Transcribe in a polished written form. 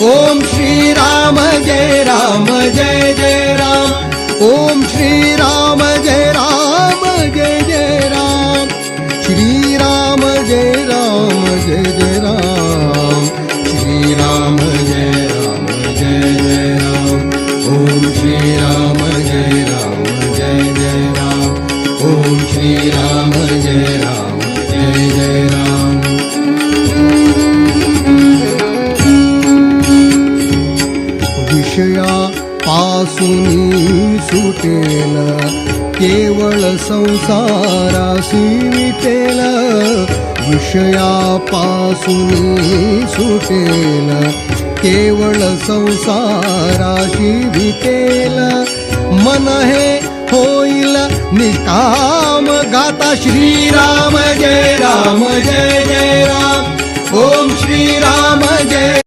ओम श्री राम जय राम जय जय राम। ओम श्री राम जय राम जय जय राम। श्री राम जय राम जय जय राम। श्री राम जय राम जय जय राम। ओम श्री राम जय राम जय जय राम। ओम श्री राम जय राम जय जय राम। विषया पासून सुटेल केवळ संसारासी विटेल। विषया पासून सुटेल केवळ संसाराशी विटेल। मन हे होईल निकाम गाता श्री राम जय राम जय जय राम। ओम श्री राम जय